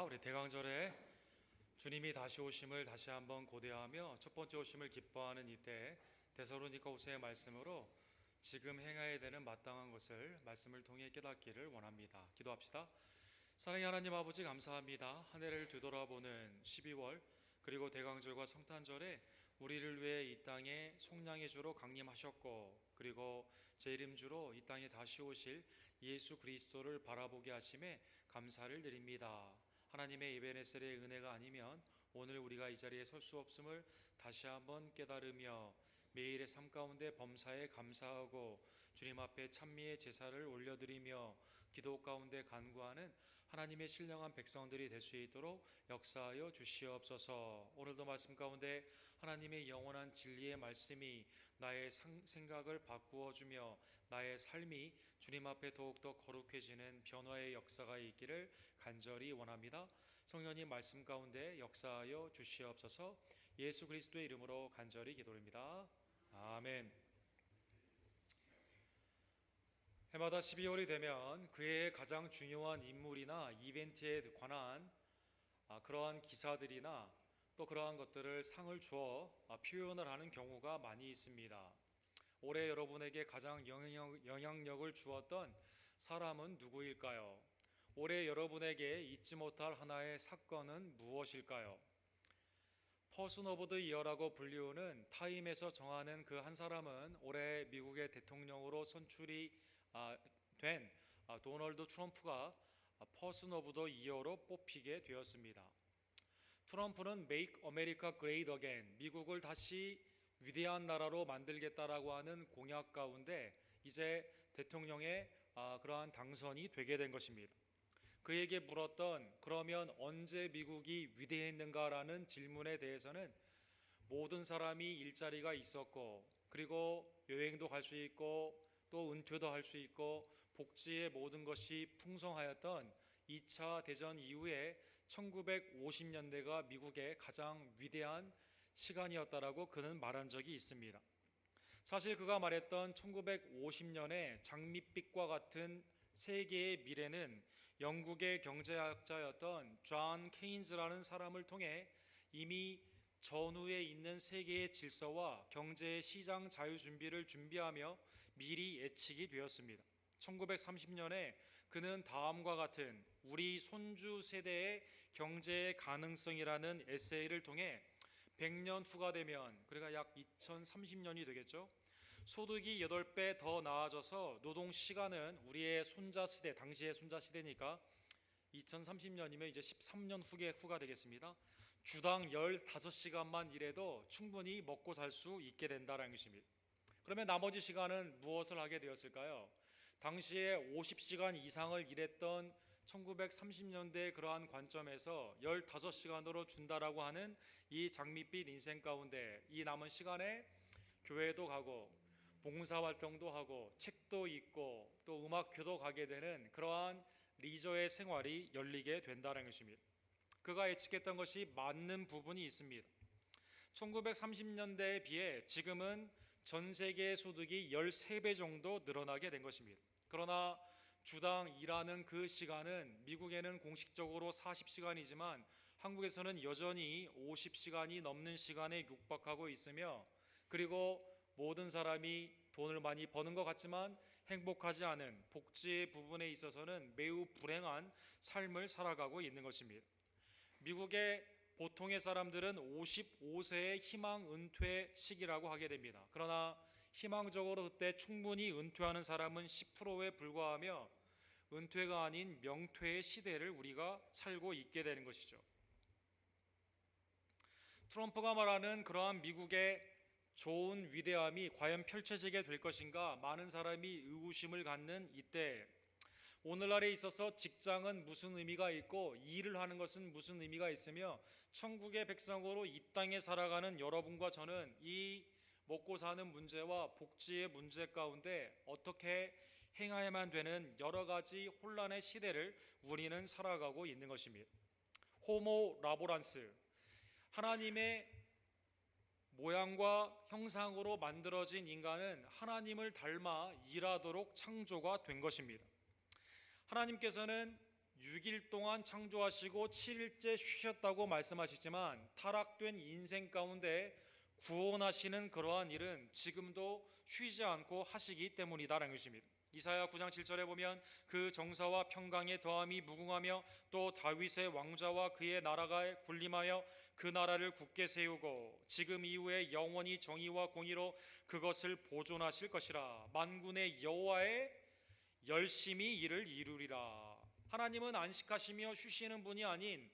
우리 대강절에 주님이 다시 오심을 다시 한번 고대하며 첫 번째 오심을 기뻐하는 이때 데살로니가후서의 말씀으로 지금 행해야 되는 마땅한 것을 말씀을 통해 깨닫기를 원합니다. 기도합시다. 사랑의 하나님 아버지, 감사합니다. 한 해를 되돌아보는 12월 그리고 대강절과 성탄절에 우리를 위해 이 땅에 속량의 주로 강림하셨고, 그리고 제 이름 주로 이 땅에 다시 오실 예수 그리스도를 바라보게 하심에 감사를 드립니다. 하나님의 에베네셀의 은혜가 아니면 오늘 우리가 이 자리에 설 수 없음을 다시 한번 깨달으며 매일의 삶 가운데 범사에 감사하고 주님 앞에 찬미의 제사를 올려드리며 기도 가운데 간구하는 하나님의 신령한 백성들이 될 수 있도록 역사하여 주시옵소서. 오늘도 말씀 가운데 하나님의 영원한 진리의 말씀이 나의 생각을 바꾸어 주며 나의 삶이 주님 앞에 더욱더 거룩해지는 변화의 역사가 있기를 간절히 원합니다. 성령님 말씀 가운데 역사하여 주시옵소서. 예수 그리스도의 이름으로 간절히 기도드립니다. 아멘. 해마다 12월이 되면 그해의 가장 중요한 인물이나 이벤트에 관한 그러한 기사들이나 또 그러한 것들을 상을 주어 표현을 하는 경우가 많이 있습니다. 올해 여러분에게 가장 영향력을 주었던 사람은 누구일까요? 올해 여러분에게 잊지 못할 하나의 사건은 무엇일까요? 퍼슨 오브 더 이어라고 불리우는 타임에서 정하는 그 한 사람은 올해 미국의 대통령으로 선출이 된 도널드 트럼프가 퍼슨 오브 더 이어로 뽑히게 되었습니다. 트럼프는 Make America Great Again, 미국을 다시 위대한 나라로 만들겠다라고 하는 공약 가운데 이제 대통령의 그러한 당선이 되게 된 것입니다. 그에게 물었던 그러면 언제 미국이 위대했는가라는 질문에 대해서는 모든 사람이 일자리가 있었고, 그리고 여행도 갈 수 있고 또 은퇴도 할 수 있고 복지의 모든 것이 풍성하였던 2차 대전 이후에 1950년대가 미국의 가장 위대한 시간이었다라고 그는 말한 적이 있습니다. 사실 그가 말했던 1950년의 장밋빛과 같은 세계의 미래는 영국의 경제학자였던 존 케인즈라는 사람을 통해 이미 전후에 있는 세계의 질서와 경제의 시장 자유 준비를 준비하며 미리 예측이 되었습니다. 1930년에 그는 다음과 같은 우리 손주 세대의 경제의 가능성이라는 에세이를 통해 100년 후가 되면, 그러니까 약 2030년이 되겠죠, 소득이 8배 더 나아져서 노동 시간은 우리의 손자 시대, 당시의 손자 시대니까 2030년이면 이제 13년 후가 되겠습니다. 주당 15시간만 일해도 충분히 먹고 살 수 있게 된다는 것입니다. 그러면 나머지 시간은 무엇을 하게 되었을까요? 당시에 50시간 이상을 일했던 1930년대의 그러한 관점에서 15시간으로 준다라고 하는 이 장밋빛 인생 가운데 이 남은 시간에 교회도 가고 봉사활동도 하고 책도 읽고 또 음악회도 가게 되는 그러한 리저의 생활이 열리게 된다는 것입니다. 그가 예측했던 것이 맞는 부분이 있습니다. 1930년대에 비해 지금은 전 세계의 소득이 13배 정도 늘어나게 된 것입니다. 그러나 주당 일하는 그 시간은 미국에는 공식적으로 40시간이지만 한국에서는 여전히 50시간이 넘는 시간에 육박하고 있으며, 그리고 모든 사람이 돈을 많이 버는 것 같지만 행복하지 않은 복지의 부분에 있어서는 매우 불행한 삶을 살아가고 있는 것입니다. 미국의 보통의 사람들은 55세의 희망 은퇴 시기라고 하게 됩니다. 그러나 희망적으로 그때 충분히 은퇴하는 사람은 10%에 불과하며 은퇴가 아닌 명퇴의 시대를 우리가 살고 있게 되는 것이죠. 트럼프가 말하는 그러한 미국의 좋은 위대함이 과연 펼쳐지게 될 것인가 많은 사람이 의구심을 갖는 이때, 오늘날에 있어서 직장은 무슨 의미가 있고 일을 하는 것은 무슨 의미가 있으며 천국의 백성으로 이 땅에 살아가는 여러분과 저는 이 먹고 사는 문제와 복지의 문제 가운데 어떻게 행해야만 되는 여러 가지 혼란의 시대를 우리는 살아가고 있는 것입니다. 호모 라보란스, 하나님의 모양과 형상으로 만들어진 인간은 하나님을 닮아 일하도록 창조가 된 것입니다. 하나님께서는 6일 동안 창조하시고 7일째 쉬셨다고 말씀하시지만 타락된 인생 가운데 구원하시는 그러한 일은 지금도 쉬지 않고 하시기 때문이다라는 것입니다. 이사야 9장 7절에 보면 그 정사와 평강의 더함이 무궁하며 또 다윗의 왕좌와 그의 나라가 군림하여 그 나라를 굳게 세우고 지금 이후에 영원히 정의와 공의로 그것을 보존하실 것이라. 만군의 여호와의 열심히 이를 이루리라. 하나님은 안식하시며 쉬시는 분이 아닌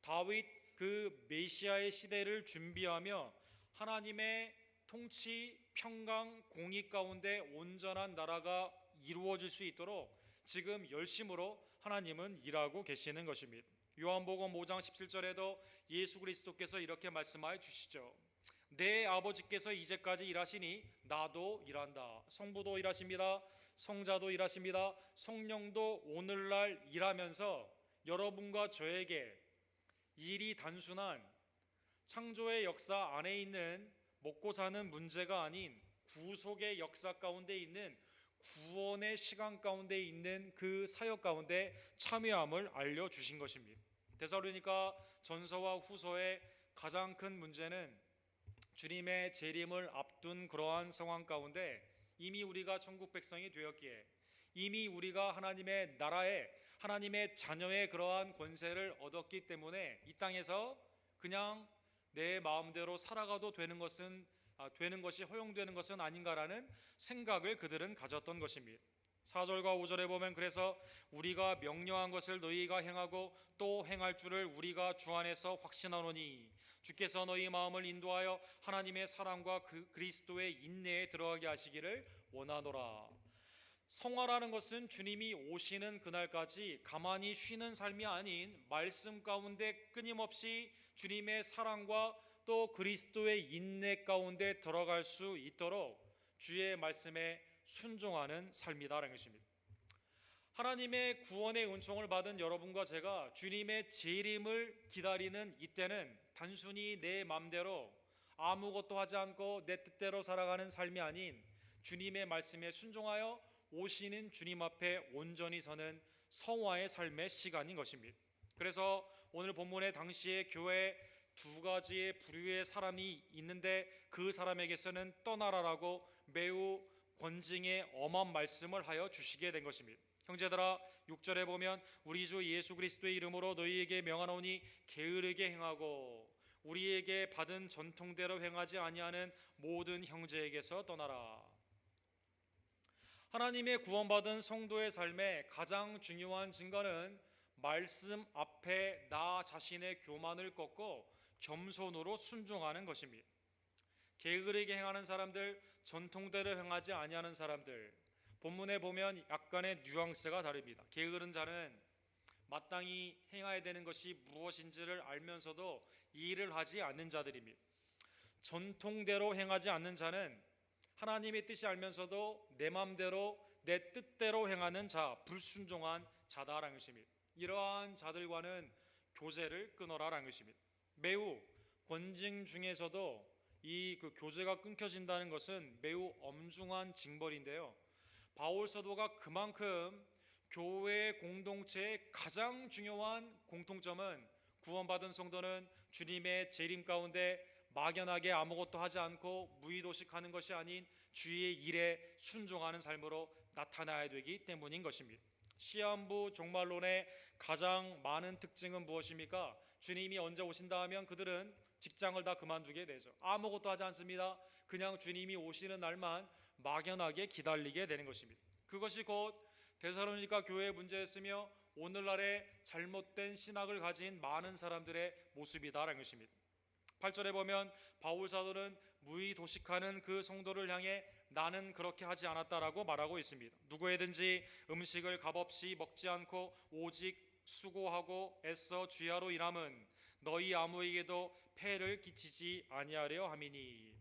다윗 그 메시아의 시대를 준비하며 하나님의 통치, 평강, 공의 가운데 온전한 나라가 이루어질 수 있도록 지금 열심으로 하나님은 일하고 계시는 것입니다. 요한복음 5장 17절에도 예수 그리스도께서 이렇게 말씀하여 주시죠. 내 아버지께서 이제까지 일하시니 나도 일한다. 성부도 일하십니다. 성자도 일하십니다. 성령도 오늘날 일하면서 여러분과 저에게 일이 단순한 창조의 역사 안에 있는 먹고 사는 문제가 아닌 구속의 역사 가운데 있는 구원의 시간 가운데 있는 그 사역 가운데 참여함을 알려주신 것입니다. 데살로니가 전서와 후서의 가장 큰 문제는 주님의 재림을 앞둔 그러한 상황 가운데 이미 우리가 천국 백성이 되었기에 이미 우리가 하나님의 나라에 하나님의 자녀의 그러한 권세를 얻었기 때문에 이 땅에서 그냥 내 마음대로 살아가도 되는 것이 허용되는 것은 아닌가라는 생각을 그들은 가졌던 것입니다. 4절과 5절에 보면 그래서 우리가 명령한 것을 너희가 행하고 또 행할 줄을 우리가 주 안에서 확신하노니 주께서 너희 마음을 인도하여 하나님의 사랑과 그 그리스도의 인내에 들어가게 하시기를 원하노라. 성화라는 것은 주님이 오시는 그날까지 가만히 쉬는 삶이 아닌 말씀 가운데 끊임없이 주님의 사랑과 또 그리스도의 인내 가운데 들어갈 수 있도록 주의 말씀에 순종하는 삶이다라는 것입니다. 하나님의 구원의 은총을 받은 여러분과 제가 주님의 재림을 기다리는 이때는 단순히 내 맘대로 아무것도 하지 않고 내 뜻대로 살아가는 삶이 아닌 주님의 말씀에 순종하여 오시는 주님 앞에 온전히 서는 성화의 삶의 시간인 것입니다. 그래서 오늘 본문의 당시에 교회에 두 가지의 부류의 사람이 있는데 그 사람에게서는 떠나라라고 매우 권징의 엄한 말씀을 하여 주시게 된 것입니다. 형제들아 6절에 보면 우리 주 예수 그리스도의 이름으로 너희에게 명하노니 게으르게 행하고 우리에게 받은 전통대로 행하지 아니하는 모든 형제에게서 떠나라. 하나님의 구원받은 성도의 삶의 가장 중요한 증거는 말씀 앞에 나 자신의 교만을 꺾고 겸손으로 순종하는 것입니다. 게으르게 행하는 사람들, 전통대로 행하지 아니하는 사람들, 본문에 보면 약간의 뉘앙스가 다릅니다. 게으른 자는 마땅히 행해야 되는 것이 무엇인지를 알면서도 일을 하지 않는 자들입니다. 전통대로 행하지 않는 자는 하나님의 뜻이 알면서도 내 마음대로 내 뜻대로 행하는 자, 불순종한 자다라는 것입니다. 이러한 자들과는 교제를 끊어라라는 것입니다. 매우 권징 중에서도 이 교제가 끊겨진다는 것은 매우 엄중한 징벌인데요. 바울 사도가 그만큼 교회 공동체의 가장 중요한 공통점은 구원받은 성도는 주님의 재림 가운데 막연하게 아무것도 하지 않고 무의도식하는 것이 아닌 주의 일에 순종하는 삶으로 나타나야 되기 때문인 것입니다. 시한부 종말론의 가장 많은 특징은 무엇입니까? 주님이 언제 오신다 하면 그들은 직장을 다 그만두게 되죠. 아무것도 하지 않습니다. 그냥 주님이 오시는 날만 막연하게 기다리게 되는 것입니다. 그것이 곧 데살로니가 교회의 문제였으며 오늘날의 잘못된 신학을 가진 많은 사람들의 모습이다라는 것입니다. 8절에 보면 바울 사도는 무의도식하는 그 성도를 향해 나는 그렇게 하지 않았다라고 말하고 있습니다. 누구에든지 음식을 값없이 먹지 않고 오직 수고하고 애써 주야로 일함은 너희 아무에게도 폐를 끼치지 아니하려 함이니.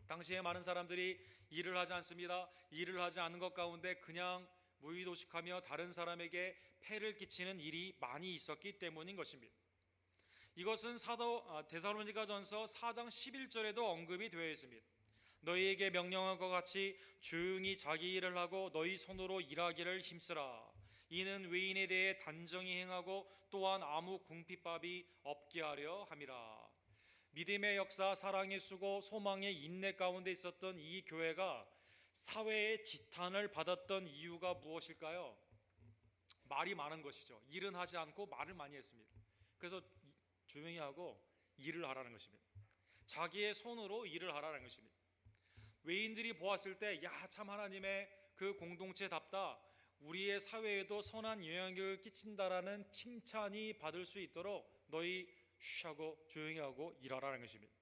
당시에 많은 사람들이 일을 하지 않습니다. 일을 하지 않는 것 가운데 그냥 무의도식하며 다른 사람에게 폐를 끼치는 일이 많이 있었기 때문인 것입니다. 이것은 데살로니가전서 4장 11절에도 언급이 되어 있습니다. 너희에게 명령한 것 같이 조용히 자기 일을 하고 너희 손으로 일하기를 힘쓰라. 이는 외인에 대해 단정히 행하고 또한 아무 궁핍밥이 없게 하려 함이라. 믿음의 역사, 사랑의 수고, 소망의 인내 가운데 있었던 이 교회가 사회의 지탄을 받았던 이유가 무엇일까요? 말이 많은 것이죠. 일은 하지 않고 말을 많이 했습니다. 그래서 조용히 하고 일을 하라는 것입니다. 자기의 손으로 일을 하라는 것입니다. 외인들이 보았을 때, 야, 참 하나님의 그 공동체답다, 우리의 사회에도 선한 영향력을 끼친다라는 칭찬이 받을 수 있도록 너희 쉬하고 조용히 하고 일하라는 것입니다.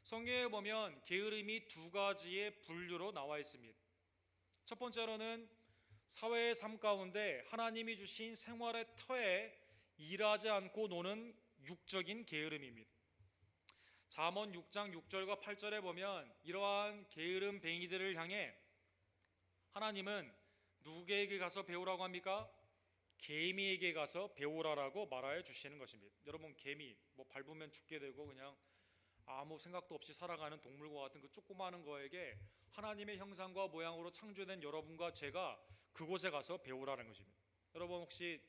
성경에 보면 게으름이 두 가지의 분류로 나와 있습니다. 첫 번째로는 사회의 삶 가운데 하나님이 주신 생활의 터에 일하지 않고 노는 육적인 게으름입니다. 잠언 6장 6절과 8절에 보면 이러한 게으름 뱅이들을 향해 하나님은 누구에게 가서 배우라고 합니까? 개미에게 가서 배우라라고 말하여 주시는 것입니다. 여러분, 개미 뭐 밟으면 죽게 되고 그냥 아무 생각도 없이 살아가는 동물과 같은 그 조그마한 거에게 하나님의 형상과 모양으로 창조된 여러분과 제가 그곳에 가서 배우라는 것입니다. 여러분, 혹시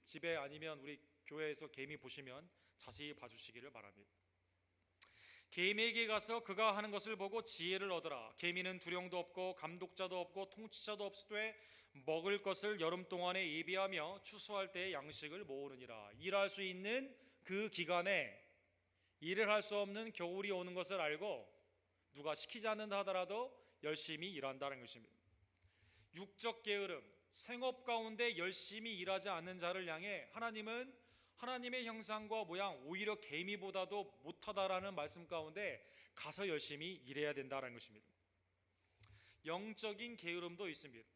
집에 아니면 우리 교회에서 개미 보시면 자세히 봐주시기를 바랍니다. 개미에게 가서 그가 하는 것을 보고 지혜를 얻으라. 개미는 두령도 없고 감독자도 없고 통치자도 없으되 먹을 것을 여름 동안에 예비하며 추수할 때에 양식을 모으느니라. 일할 수 있는 그 기간에 일을 할 수 없는 겨울이 오는 것을 알고 누가 시키지 않는다 하더라도 열심히 일한다는 것입니다. 육적 게으름, 생업 가운데 열심히 일하지 않는 자를 향해 하나님은 하나님의 형상과 모양, 오히려 개미보다도 못하다라는 말씀 가운데 가서 열심히 일해야 된다는 것입니다. 영적인 게으름도 있습니다.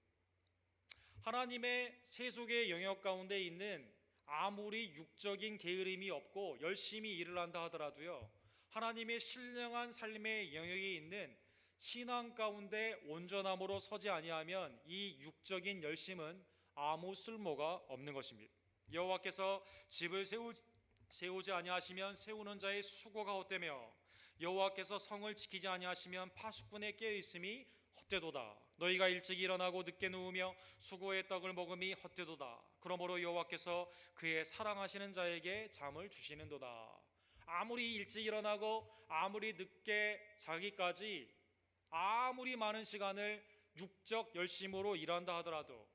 하나님의 세속의 영역 가운데 있는 아무리 육적인 게으름이 없고 열심히 일을 한다 하더라도요, 하나님의 신령한 삶의 영역에 있는 신앙 가운데 온전함으로 서지 아니하면 이 육적인 열심은 아무 쓸모가 없는 것입니다. 여호와께서 집을 세우지 아니하시면 세우는 자의 수고가 헛되며 여호와께서 성을 지키지 아니하시면 파수꾼의 깨어 있음이 헛되도다. 너희가 일찍 일어나고 늦게 누우며 수고의 떡을 먹음이 헛되도다. 그러므로 여호와께서 그의 사랑하시는 자에게 잠을 주시는도다. 아무리 일찍 일어나고 아무리 늦게 자기까지 아무리 많은 시간을 육적 열심으로 일한다 하더라도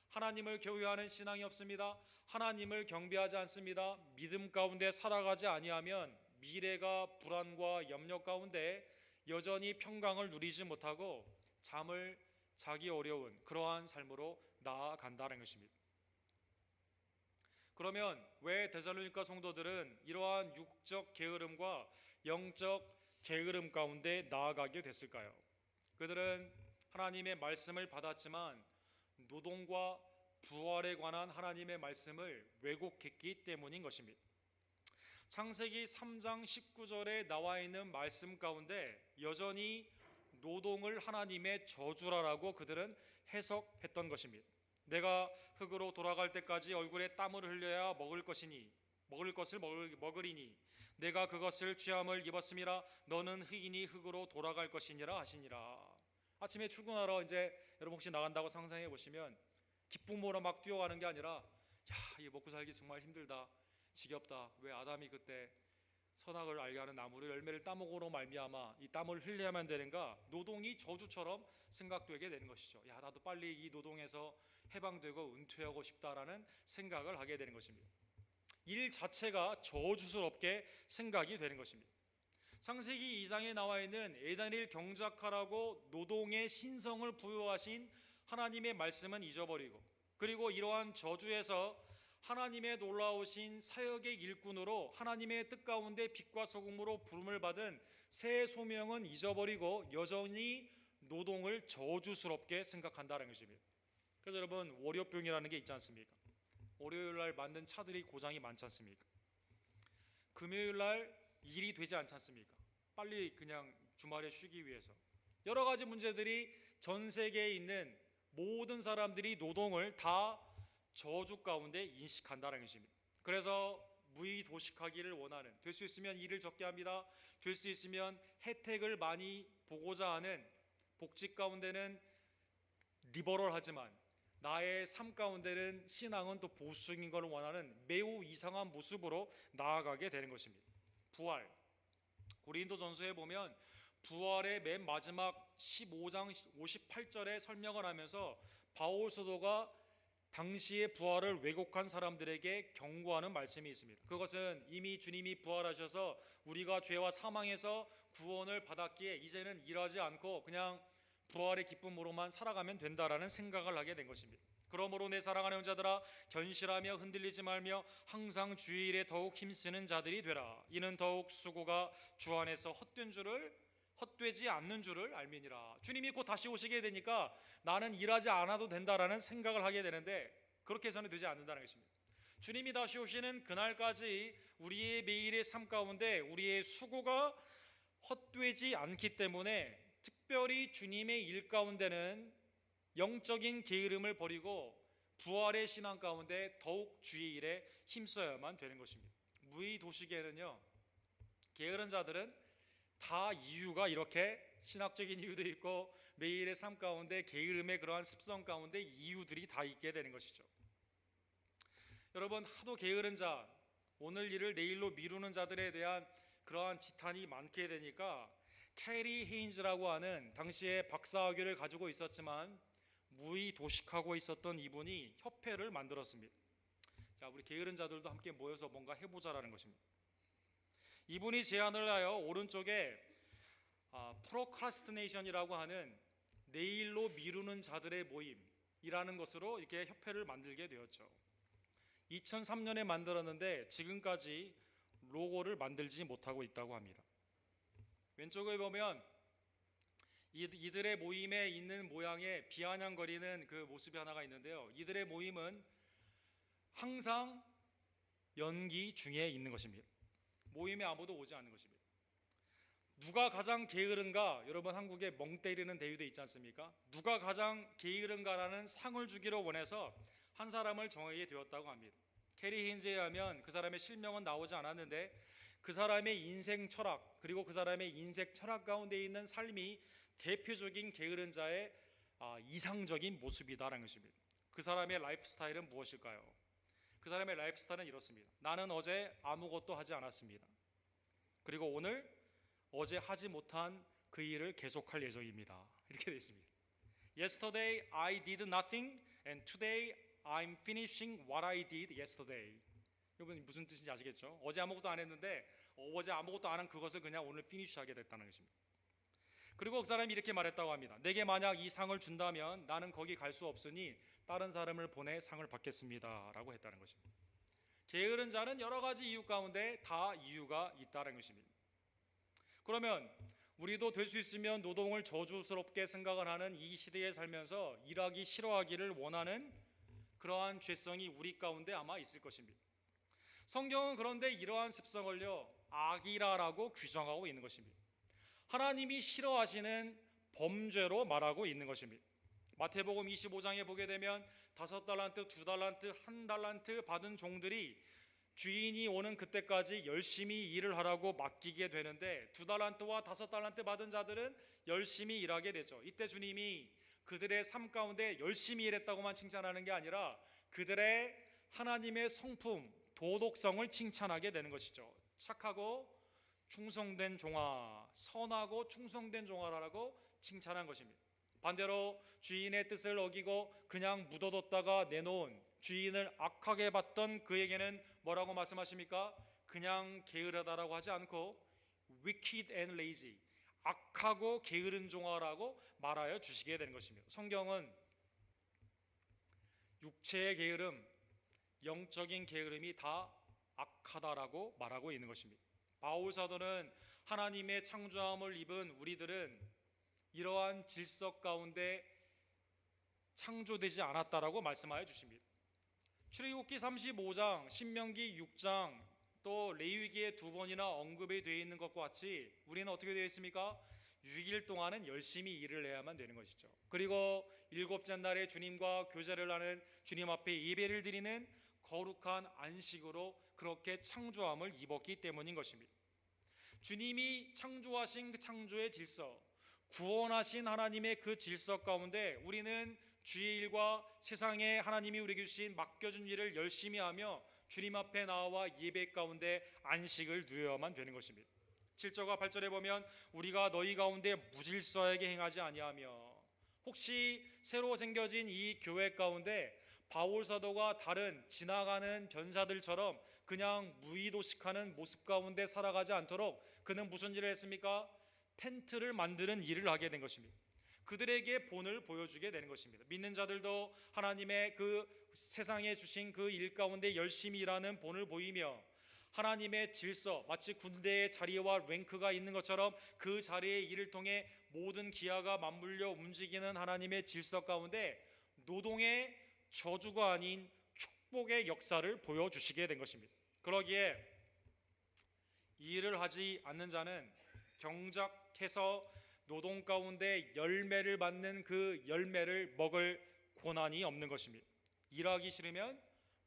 하나님을 경외하는 신앙이 없습니다. 하나님을 경배하지 않습니다. 믿음 가운데 살아가지 아니하면 미래가 불안과 염려 가운데 여전히 평강을 누리지 못하고 잠을 자기 어려운 그러한 삶으로 나아간다는 것입니다. 그러면 왜 데살로니가 성도들은 이러한 육적 게으름과 영적 게으름 가운데 나아가게 됐을까요? 그들은 하나님의 말씀을 받았지만 노동과 부활에 관한 하나님의 말씀을 왜곡했기 때문인 것입니다. 창세기 3장 19절에 나와 있는 말씀 가운데 여전히 노동을 하나님의 저주라라고 그들은 해석했던 것입니다. 내가 흙으로 돌아갈 때까지 얼굴에 땀을 흘려야 먹을 것을 먹으리니 내가 그것을 취함을 입었음이라. 너는 흙이니 흙으로 돌아갈 것이니라 하시니라. 아침에 출근하러 이제 여러분 혹시 나간다고 상상해 보시면 기쁨으로 막 뛰어가는 게 아니라, 야, 이 먹고 살기 정말 힘들다, 지겹다. 왜 아담이 그때 선악을 알게 하는 나무를 열매를 따먹으로 말미암아 이 땀을 흘려야만 되는가? 노동이 저주처럼 생각되게 되는 것이죠. 야, 나도 빨리 이 노동에서 해방되고 은퇴하고 싶다라는 생각을 하게 되는 것입니다. 일 자체가 저주스럽게 생각이 되는 것입니다. 창세기 2장에 나와 있는 에덴을 경작하라고 노동의 신성을 부여하신 하나님의 말씀은 잊어버리고, 그리고 이러한 저주에서 하나님의 놀라우신 사역의 일꾼으로 하나님의 뜻 가운데 빛과 소금으로 부름을 받은 새 소명은 잊어버리고 여전히 노동을 저주스럽게 생각한다는 것입니다. 그래서 여러분, 월요병이라는 게 있지 않습니까? 월요일날 만든 차들이 고장이 많지 않습니까? 금요일날 일이 되지 않지 않습니까? 빨리 그냥 주말에 쉬기 위해서 여러 가지 문제들이 전 세계에 있는 모든 사람들이 노동을 다 저주 가운데 인식한다는 것입니다. 그래서 무의도식하기를 원하는, 될 수 있으면 일을 적게 합니다. 될 수 있으면 혜택을 많이 보고자 하는, 복지 가운데는 리버럴하지만 나의 삶 가운데는 신앙은 또 보수적인 걸 원하는 매우 이상한 모습으로 나아가게 되는 것입니다. 부활, 고린도전서에 보면 부활의 맨 마지막 15장 58절에 설명을 하면서 바울 사도가 당시의 부활을 왜곡한 사람들에게 경고하는 말씀이 있습니다. 그것은 이미 주님이 부활하셔서 우리가 죄와 사망에서 구원을 받았기에 이제는 일하지 않고 그냥 부활의 기쁨으로만 살아가면 된다라는 생각을 하게 된 것입니다. 그러므로 내 사랑하는 자들아, 견실하며 흔들리지 말며 항상 주의 일에 더욱 힘쓰는 자들이 되라. 이는 더욱 수고가 주 안에서 헛되지 않는 줄을 알미니라. 주님이 곧 다시 오시게 되니까 나는 일하지 않아도 된다라는 생각을 하게 되는데, 그렇게 해서는 되지 않는다는 것입니다. 주님이 다시 오시는 그날까지 우리의 매일의 삶 가운데 우리의 수고가 헛되지 않기 때문에 특별히 주님의 일 가운데는 영적인 게으름을 버리고 부활의 신앙 가운데 더욱 주의 일에 힘써야만 되는 것입니다. 무의 도시계는요, 게으른 자들은 다 이유가 이렇게 신학적인 이유도 있고 매일의 삶 가운데 게으름의 그러한 습성 가운데 이유들이 다 있게 되는 것이죠. 여러분, 하도 게으른 자, 오늘 일을 내일로 미루는 자들에 대한 그러한 지탄이 많게 되니까 캐리 헤인즈라고 하는 당시에 박사학위를 가지고 있었지만 무의 도식하고 있었던 이분이 협회를 만들었습니다. 자, 우리 게으른 자들도 함께 모여서 뭔가 해보자라는 것입니다. 이분이 제안을 하여 오른쪽에 프로크라스티네이션이라고 하는 내일로 미루는 자들의 모임이라는 것으로 이렇게 협회를 만들게 되었죠. 2003년에 만들었는데 지금까지 로고를 만들지 못하고 있다고 합니다. 왼쪽에 보면 이들의 모임에 있는 모양의 비아냥거리는 그 모습이 하나가 있는데요. 이들의 모임은 항상 연기 중에 있는 것입니다. 모임에 아무도 오지 않는 것입니다. 누가 가장 게으른가? 여러분, 한국에 멍 때리는 대회도 있지 않습니까? 누가 가장 게으른가라는 상을 주기로 원해서 한 사람을 정하게 되었다고 합니다. 캐리 힌즈에 의하면 그 사람의 실명은 나오지 않았는데 그 사람의 인생 철학, 그리고 그 사람의 인생 철학 가운데 있는 삶이 대표적인 게으른 자의 이상적인 모습이다라는 것입니다. 그 사람의 라이프 스타일은 무엇일까요? 그 사람의 라이프 스타일은 이렇습니다. 나는 어제 아무것도 하지 않았습니다. 그리고 오늘 어제 하지 못한 그 일을 계속할 예정입니다. 이렇게 되어 있습니다. Yesterday I did nothing and today I'm finishing what I did yesterday. 여러분, 무슨 뜻인지 아시겠죠? 어제 아무것도 안 했는데 어제 아무것도 안 한 그것을 그냥 오늘 피니시하게 됐다는 것입니다. 그리고 그 사람이 이렇게 말했다고 합니다. 내게 만약 이 상을 준다면 나는 거기 갈 수 없으니 다른 사람을 보내 상을 받겠습니다 라고 했다는 것입니다. 게으른 자는 여러 가지 이유 가운데 다 이유가 있다는 것입니다. 그러면 우리도 될 수 있으면 노동을 저주스럽게 생각을 하는 이 시대에 살면서 일하기 싫어하기를 원하는 그러한 죄성이 우리 가운데 아마 있을 것입니다. 성경은 그런데 이러한 습성을요, 악이라고 규정하고 있는 것입니다. 하나님이 싫어하시는 범죄로 말하고 있는 것입니다. 마태복음 25장에 보게 되면 5달란트, 2달란트, 1달란트 받은 종들이 주인이 오는 그때까지 열심히 일을 하라고 맡기게 되는데 2달란트와 5달란트 받은 자들은 열심히 일하게 되죠. 이때 주님이 그들의 삶 가운데 열심히 일했다고만 칭찬하는 게 아니라 그들의 하나님의 성품, 도덕성을 칭찬하게 되는 것이죠. 착하고 충성된 종아, 선하고 충성된 종아라고 칭찬한 것입니다. 반대로 주인의 뜻을 어기고 그냥 묻어뒀다가 내놓은 주인을 악하게 봤던 그에게는 뭐라고 말씀하십니까? 그냥 게으르다라고 하지 않고 wicked and lazy, 악하고 게으른 종아라고 말하여 주시게 되는 것입니다. 성경은 육체의 게으름, 영적인 게으름이 다 악하다라고 말하고 있는 것입니다. 바울 사도는 하나님의 창조함을 입은 우리들은 이러한 질서 가운데 창조되지 않았다라고 말씀하여 주십니다. 출애굽기 35장, 신명기 6장, 또 레위기에 2번이나 언급이 되어 있는 것과 같이 우리는 어떻게 되어 있습니까? 6일 동안은 열심히 일을 해야만 되는 것이죠. 그리고 7째 날에 주님과 교제를 하는, 주님 앞에 예배를 드리는 거룩한 안식으로 그렇게 창조함을 입었기 때문인 것입니다. 주님이 창조하신 그 창조의 질서, 구원하신 하나님의 그 질서 가운데 우리는 주의 일과 세상에 하나님이 우리에게 주신 맡겨준 일을 열심히 하며 주님 앞에 나와 예배 가운데 안식을 누려야만 되는 것입니다. 7절과 8절에 보면 우리가 너희 가운데 무질서하게 행하지 아니하며, 혹시 새로 생겨진 이 교회 가운데 바울 사도가 다른 지나가는 변사들처럼 그냥 무의도식하는 모습 가운데 살아가지 않도록 그는 무슨 일을 했습니까? 텐트를 만드는 일을 하게 된 것입니다. 그들에게 본을 보여주게 되는 것입니다. 믿는 자들도 하나님의 그 세상에 주신 그 일 가운데 열심히 일하는 본을 보이며, 하나님의 질서, 마치 군대의 자리와 랭크가 있는 것처럼 그 자리의 일을 통해 모든 기아가 맞물려 움직이는 하나님의 질서 가운데 노동의 저주가 아닌 축복의 역사를 보여주시게 된 것입니다. 그러기에 이 일을 하지 않는 자는 경작해서 노동 가운데 열매를 받는 그 열매를 먹을 고난이 없는 것입니다. 일하기 싫으면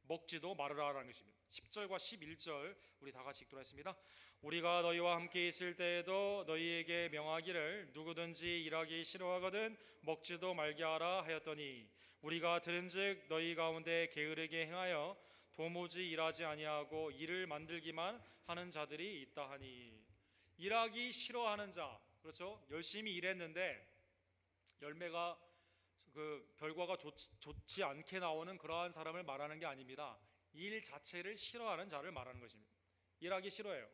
먹지도 말으라라는 것입니다. 10절과 11절 우리 다 같이 읽도록 하겠습니다. 우리가 너희와 함께 있을 때에도 너희에게 명하기를 누구든지 일하기 싫어하거든 먹지도 말게 하라 하였더니, 우리가 들은즉 너희 가운데 게으르게 행하여 도무지 일하지 아니하고 일을 만들기만 하는 자들이 있다 하니. 일하기 싫어하는 자, 그렇죠? 열심히 일했는데 열매가 그 결과가 좋지 않게 나오는 그러한 사람을 말하는 게 아닙니다. 일 자체를 싫어하는 자를 말하는 것입니다. 일하기 싫어해요.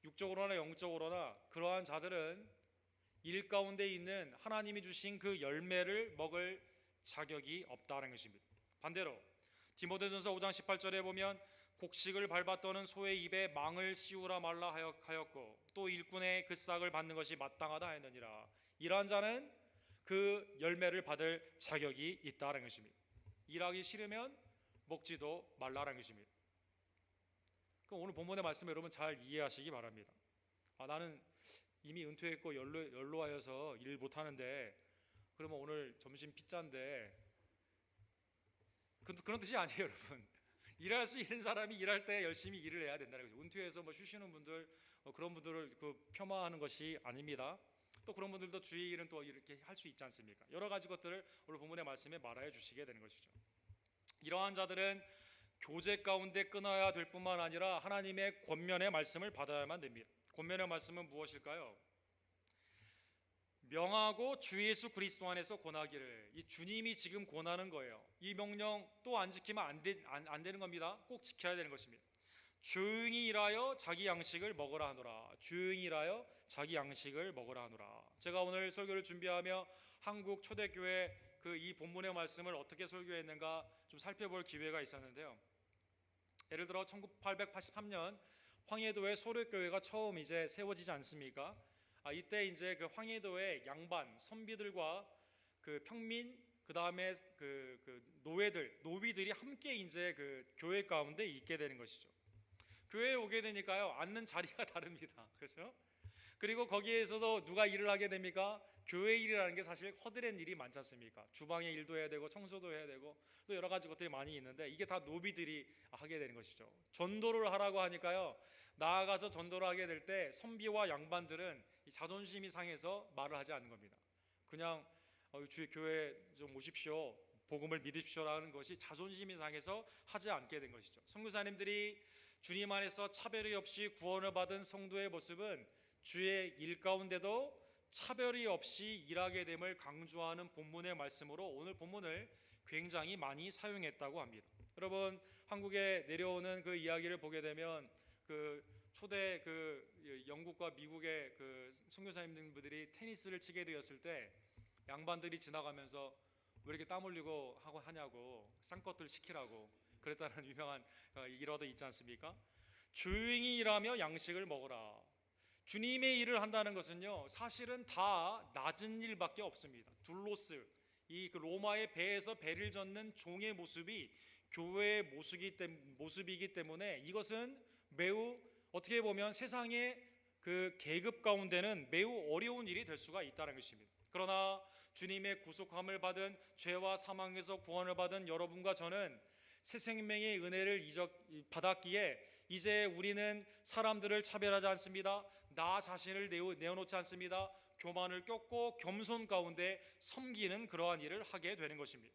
육적으로나 영적으로나 그러한 자들은 일 가운데 있는 하나님이 주신 그 열매를 먹을 자격이 없다는 것입니다. 반대로 디모데전서 5장 18절에 보면 곡식을 밟아 떠는 소의 입에 망을 씌우라 말라 하였고, 또 일꾼의 그 싹을 받는 것이 마땅하다 하였느니라. 이러한 자는 그 열매를 받을 자격이 있다는 것입니다. 일하기 싫으면 먹지도 말라는 것입니다. 그럼 오늘 본문의 말씀 여러분 잘 이해하시기 바랍니다. 나는 이미 은퇴했고 연로하여서 일 못하는데 그러면 오늘 점심 피자인데, 그런 뜻이 아니에요 여러분. 일할 수 있는 사람이 일할 때 열심히 일을 해야 된다는 거죠. 은퇴해서 쉬시는 분들, 그런 분들을 폄하하는 것이 아닙니다. 또 그런 분들도 주의 일은 또 이렇게 할 수 있지 않습니까? 여러 가지 것들을 오늘 본문의 말씀에 말하여 주시게 되는 것이죠. 이러한 자들은 교제 가운데 끊어야 될 뿐만 아니라 하나님의 권면의 말씀을 받아야만 됩니다. 권면의 말씀은 무엇일까요? 명하고 주 예수 그리스도 안에서 권하기를. 이 주님이 지금 권하는 거예요. 이 명령 또 안 지키면 안 되는 겁니다. 꼭 지켜야 되는 것입니다. 조용히 일하여 자기 양식을 먹으라 하노라. 조용히 일하여 자기 양식을 먹으라 하노라. 제가 오늘 설교를 준비하며 한국 초대교회 이 본문의 말씀을 어떻게 설교했는가 좀 살펴볼 기회가 있었는데요. 예를 들어 1883년 황해도에 소력교회가 처음 이제 세워지지 않습니까? 이때 이제 그 황해도의 양반 선비들과 그 평민, 그 다음에 노비들이 함께 이제 그 교회 가운데 있게 되는 것이죠. 교회에 오게 되니까요, 앉는 자리가 다릅니다. 그렇죠? 그리고 거기에서도 누가 일을 하게 됩니까? 교회 일이라는 게 사실 허드렛 일이 많지 않습니까? 주방의 일도 해야 되고 청소도 해야 되고 또 여러 가지 것들이 많이 있는데 이게 다 노비들이 하게 되는 것이죠. 전도를 하라고 하니까요, 나아가서 전도를 하게 될 때 선비와 양반들은 이 자존심이 상해서 말을 하지 않는 겁니다. 그냥 주의 교회 좀 오십시오, 복음을 믿으십시오라는 것이 자존심이 상해서 하지 않게 된 것이죠. 선교사님들이 주님 안에서 차별이 없이 구원을 받은 성도의 모습은 주의 일 가운데도 차별이 없이 일하게 됨을 강조하는 본문의 말씀으로 오늘 본문을 굉장히 많이 사용했다고 합니다. 여러분, 한국에 내려오는 그 이야기를 보게 되면 초대 영국과 미국의 선교사님들이 테니스를 치게 되었을 때 양반들이 지나가면서 왜 이렇게 땀 흘리고 하냐고 쌍꺼풀 시키라고 그랬다는 유명한 일화도 있지 않습니까? 조용히 일하며 양식을 먹어라. 주님의 일을 한다는 것은요, 사실은 다 낮은 일밖에 없습니다. 둘로스, 로마의 배에서 배를 젓는 종의 모습이 교회의 모습이기 때문에 이것은 매우 어떻게 보면 세상의 그 계급 가운데는 매우 어려운 일이 될 수가 있다는 것입니다. 그러나 주님의 구속함을 받은, 죄와 사망에서 구원을 받은 여러분과 저는 새 생명의 은혜를 받았기에 이제 우리는 사람들을 차별하지 않습니다. 나 자신을 내어놓지 않습니다. 교만을 꺾고 겸손 가운데 섬기는 그러한 일을 하게 되는 것입니다.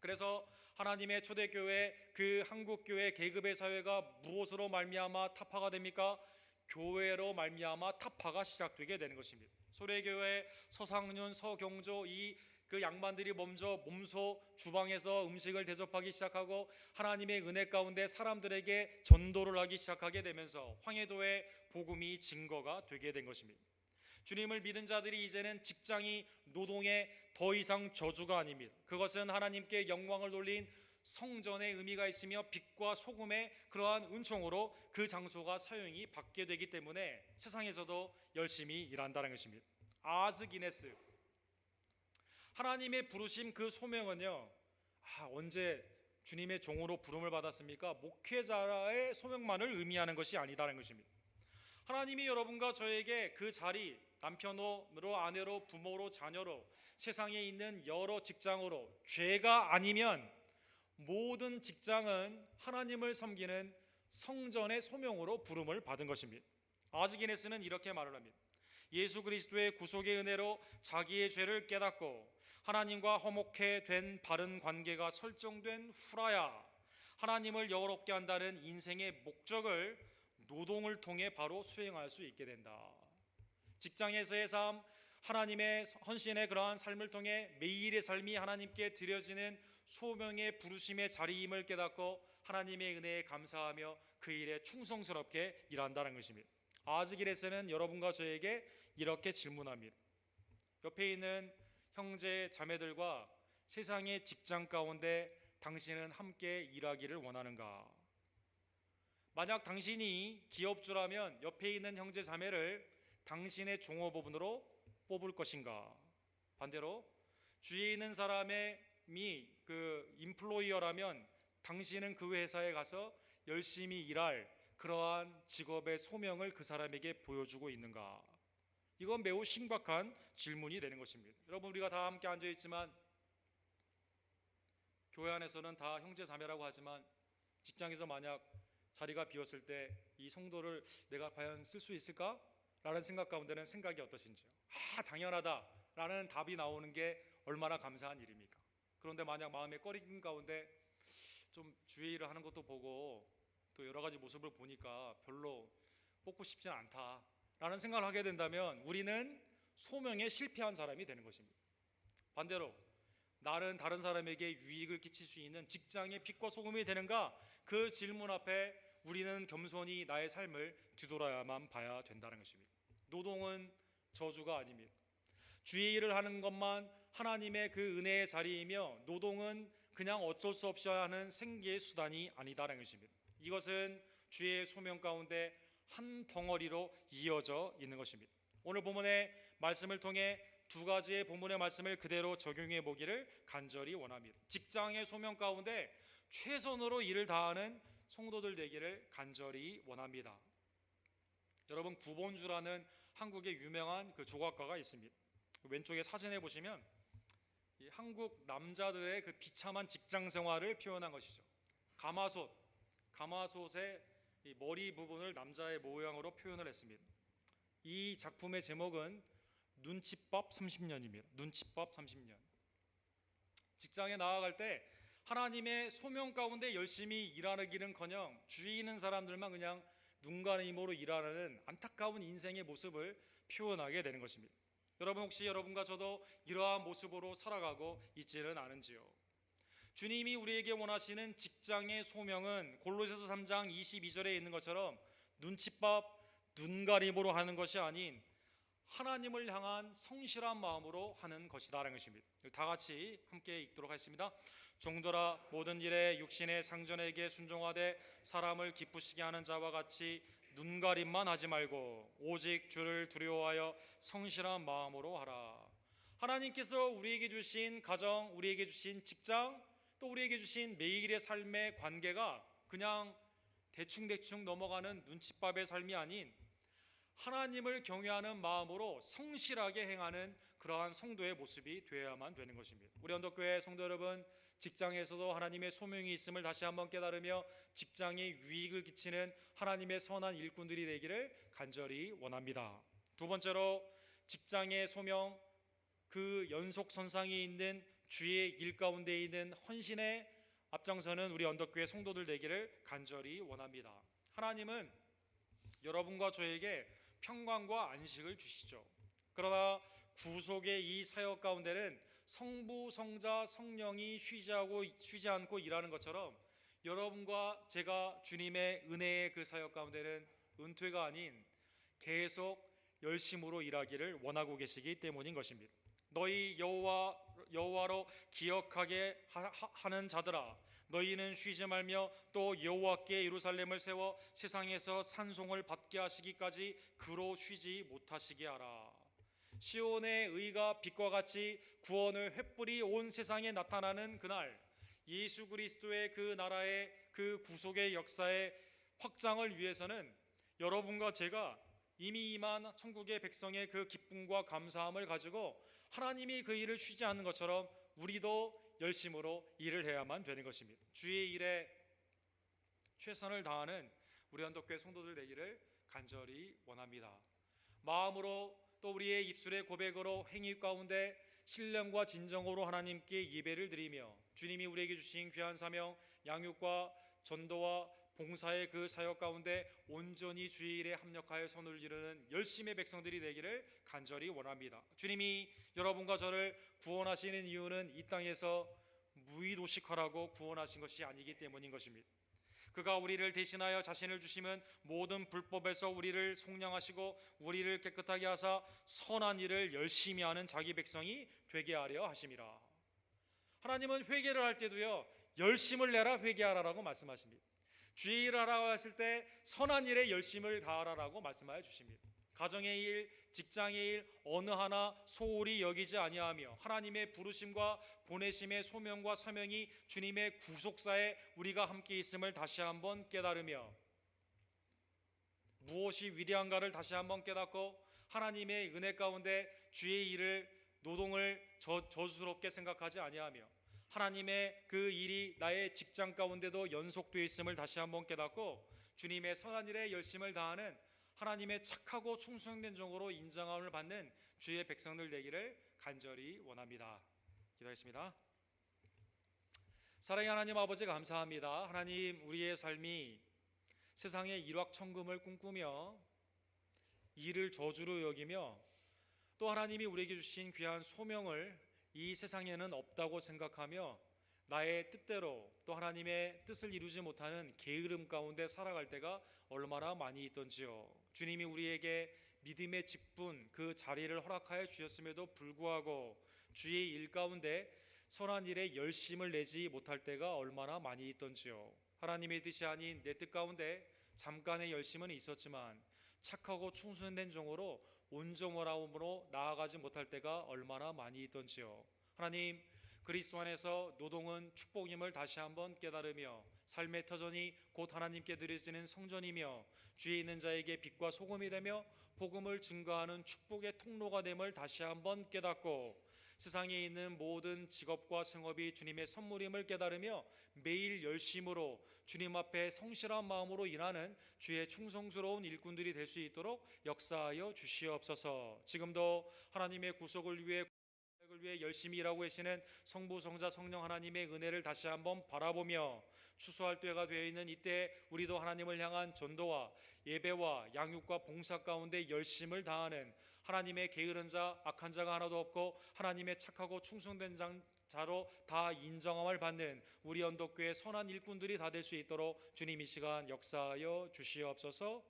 그래서 하나님의 초대교회, 그 한국교회 계급의 사회가 무엇으로 말미암아 타파가 됩니까? 교회로 말미암아 타파가 시작되게 되는 것입니다. 소래교회, 서상륜, 서경조 그 양반들이 먼저 몸소 주방에서 음식을 대접하기 시작하고 하나님의 은혜 가운데 사람들에게 전도를 하기 시작하게 되면서 황해도의 복음이 증거가 되게 된 것입니다. 주님을 믿은 자들이 이제는 직장이 노동의 더 이상 저주가 아닙니다. 그것은 하나님께 영광을 돌린 성전의 의미가 있으며 빛과 소금의 그러한 은총으로 그 장소가 사용이 받게 되기 때문에 세상에서도 열심히 일한다는 것입니다. 아스기네스, 하나님의 부르심 그 소명은요, 언제 주님의 종으로 부름을 받았습니까? 목회자의 소명만을 의미하는 것이 아니다는 것입니다. 하나님이 여러분과 저에게 그 자리, 남편으로, 아내로, 부모로, 자녀로, 세상에 있는 여러 직장으로, 죄가 아니면 모든 직장은 하나님을 섬기는 성전의 소명으로 부름을 받은 것입니다. 아즈기네스는 이렇게 말을 합니다. 예수 그리스도의 구속의 은혜로 자기의 죄를 깨닫고 하나님과 화목해 된 바른 관계가 설정된 후라야 하나님을 영원롭게 한다는 인생의 목적을 노동을 통해 바로 수행할 수 있게 된다. 직장에서의 삶, 하나님의 헌신의 그러한 삶을 통해 매일의 삶이 하나님께 드려지는 소명의 부르심의 자리임을 깨닫고 하나님의 은혜에 감사하며 그 일에 충성스럽게 일한다는 것입니다. 아즈기네스는 여러분과 저에게 이렇게 질문합니다. 옆에 있는 형제 자매들과 세상의 직장 가운데 당신은 함께 일하기를 원하는가? 만약 당신이 기업주라면 옆에 있는 형제 자매를 당신의 종업원으로 뽑을 것인가? 반대로 주위에 있는 사람이 그 인플로이어라면 당신은 그 회사에 가서 열심히 일할 그러한 직업의 소명을 그 사람에게 보여주고 있는가? 이건 매우 심각한 질문이 되는 것입니다. 여러분, 우리가 다 함께 앉아 있지만 교회 안에서는 다 형제 자매라고 하지만 직장에서 만약 자리가 비었을 때 이 성도를 내가 과연 쓸 수 있을까? 라는 생각 가운데는 생각이 어떠신지요? 당연하다라는 답이 나오는 게 얼마나 감사한 일입니까? 그런데 만약 마음의 꺼림 가운데 좀 주의 일을 하는 것도 보고 또 여러 가지 모습을 보니까 별로 뽑고 싶진 않다라는 생각을 하게 된다면 우리는 소명에 실패한 사람이 되는 것입니다. 반대로 나는 다른 사람에게 유익을 끼칠 수 있는 직장의 빛과 소금이 되는가? 그 질문 앞에 우리는 겸손히 나의 삶을 뒤돌아야만 봐야 된다는 것입니다. 노동은 저주가 아닙니다. 주의 일을 하는 것만 하나님의 그 은혜의 자리이며 노동은 그냥 어쩔 수 없이 하는 생계의 수단이 아니다라는 것입니다. 이것은 주의 소명 가운데 한 덩어리로 이어져 있는 것입니다. 오늘 본문의 말씀을 통해 두 가지의 본문의 말씀을 그대로 적용해 보기를 간절히 원합니다. 직장의 소명 가운데 최선으로 일을 다하는 성도들 되기를 간절히 원합니다. 여러분, 구본주라는 한국의 유명한 그 조각가가 있습니다. 왼쪽에 사진에 보시면 이 한국 남자들의 그 비참한 직장 생활을 표현한 것이죠. 가마솥의 이 머리 부분을 남자의 모양으로 표현을 했습니다. 이 작품의 제목은 눈칫밥 30년입니다. 눈칫밥 30년. 직장에 나아갈 때 하나님의 소명 가운데 열심히 일하기는커녕 주위에 있는 사람들만 그냥 눈 가는 힘으로 일하는 안타까운 인생의 모습을 표현하게 되는 것입니다. 여러분, 혹시 여러분과 저도 이러한 모습으로 살아가고 있지는 않은지요? 주님이 우리에게 원하시는 직장의 소명은 골로새서 3장 22절에 있는 것처럼 눈칫밥, 눈가림으로 하는 것이 아닌 하나님을 향한 성실한 마음으로 하는 것이다라는 것입니다. 다 같이 함께 읽도록 하겠습니다. 종들아, 모든 일에 육신의 상전에게 순종하되 사람을 기쁘시게 하는 자와 같이 눈가림만 하지 말고 오직 주를 두려워하여 성실한 마음으로 하라. 하나님께서 우리에게 주신 가정, 우리에게 주신 직장, 또 우리에게 주신 매일의 삶의 관계가 그냥 대충대충 넘어가는 눈칫밥의 삶이 아닌 하나님을 경외하는 마음으로 성실하게 행하는 그러한 성도의 모습이 되어야만 되는 것입니다. 우리 언덕교회 성도 여러분, 직장에서도 하나님의 소명이 있음을 다시 한번 깨달으며 직장에 유익을 끼치는 하나님의 선한 일꾼들이 되기를 간절히 원합니다. 두 번째로 직장의 소명, 그 연속선상에 있는 주의 일 가운데 있는 헌신의 앞장서는 우리 언덕교회 성도들 되기를 간절히 원합니다. 하나님은 여러분과 저에게 평강과 안식을 주시죠. 그러나 구속의 이 사역 가운데는 성부, 성자, 성령이 쉬지 않고 일하는 것처럼 여러분과 제가 주님의 은혜의 그 사역 가운데는 은퇴가 아닌 계속 열심으로 일하기를 원하고 계시기 때문인 것입니다. 너희 여호와로 기억하게 하는 자들아, 너희는 쉬지 말며 또 여호와께 예루살렘을 세워 세상에서 찬송을 받게 하시기까지 그로 쉬지 못하시게 하라. 시온의 의가 빛과 같이 구원의 횃불이 온 세상에 나타나는 그날, 예수 그리스도의 그 나라의 그 구속의 역사의 확장을 위해서는 여러분과 제가 이미 임한 천국의 백성의 그 기쁨과 감사함을 가지고 하나님이 그 일을 쉬지 않는 것처럼 우리도 열심으로 일을 해야만 되는 것입니다. 주의 일에 최선을 다하는 우리 언덕교회 성도들 되기를 간절히 원합니다. 마음으로 또 우리의 입술의 고백으로 행위 가운데 신령과 진정으로 하나님께 예배를 드리며 주님이 우리에게 주신 귀한 사명, 양육과 전도와 봉사의 그 사역 가운데 온전히 주의 일에 합력하여 선을 이루는 열심의 백성들이 되기를 간절히 원합니다. 주님이 여러분과 저를 구원하시는 이유는 이 땅에서 무의도식하라고 구원하신 것이 아니기 때문인 것입니다. 그가 우리를 대신하여 자신을 주심은 모든 불법에서 우리를 속량하시고 우리를 깨끗하게 하사 선한 일을 열심히 하는 자기 백성이 되게 하려 하심이라. 하나님은 회개를 할 때도요, 열심을 내라 회개하라라고 말씀하십니다. 주의 일을 하라고 했을 때 선한 일에 열심을 다하라라고 말씀하여 주십니다. 가정의 일, 직장의 일 어느 하나 소홀히 여기지 아니하며 하나님의 부르심과 보내심의 소명과 사명이 주님의 구속사에 우리가 함께 있음을 다시 한번 깨달으며 무엇이 위대한가를 다시 한번 깨닫고 하나님의 은혜 가운데 주의 일을 노동을 저주스럽게 생각하지 아니하며 하나님의 그 일이 나의 직장 가운데도 연속되어 있음을 다시 한번 깨닫고 주님의 선한 일에 열심을 다하는 하나님의 착하고 충성된 종으로 인정함을 받는 주의 백성들 되기를 간절히 원합니다. 기도하겠습니다. 사랑의 하나님 아버지, 감사합니다. 하나님, 우리의 삶이 세상의 일확천금을 꿈꾸며 일을 저주로 여기며 또 하나님이 우리에게 주신 귀한 소명을 이 세상에는 없다고 생각하며 나의 뜻대로 또 하나님의 뜻을 이루지 못하는 게으름 가운데 살아갈 때가 얼마나 많이 있던지요. 주님이 우리에게 믿음의 직분 그 자리를 허락하여 주셨음에도 불구하고 주의 일 가운데 선한 일에 열심을 내지 못할 때가 얼마나 많이 있던지요. 하나님의 뜻이 아닌 내 뜻 가운데 잠깐의 열심은 있었지만 착하고 충성된 종으로 온전함으로 나아가지 못할 때가 얼마나 많이 있던지요. 하나님, 그리스도 안에서 노동은 축복임을 다시 한번 깨달으며 삶의 터전이 곧 하나님께 드려지는 성전이며 주에 있는 자에게 빛과 소금이 되며 복음을 증거하는 축복의 통로가 됨을 다시 한번 깨닫고 세상에 있는 모든 직업과 생업이 주님의 선물임을 깨달으며 매일 열심으로 주님 앞에 성실한 마음으로 일하는 주의 충성스러운 일꾼들이 될 수 있도록 역사하여 주시옵소서. 지금도 하나님의 구속을 위해 열심히 일하고 계시는 성부, 성자, 성령 하나님의 은혜를 다시 한번 바라보며 추수할 때가 되어 있는 이때 우리도 하나님을 향한 전도와 예배와 양육과 봉사 가운데 열심을 다하는 하나님의 게으른 자, 악한 자가 하나도 없고 하나님의 착하고 충성된 자로 다 인정함을 받는 우리 언덕교회 선한 일꾼들이 다 될 수 있도록 주님 이 시간 역사하여 주시옵소서.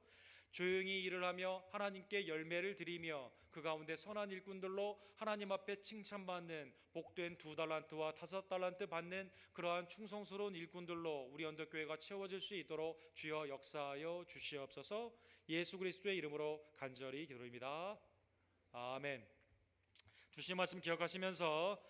조용히 일을 하며 하나님께 열매를 드리며 그 가운데 선한 일꾼들로 하나님 앞에 칭찬받는 복된 2달란트와 5달란트 받는 그러한 충성스러운 일꾼들로 우리 언덕교회가 채워질 수 있도록 주여 역사하여 주시옵소서. 예수 그리스도의 이름으로 간절히 기도드립니다. 아멘. 주신 말씀 기억하시면서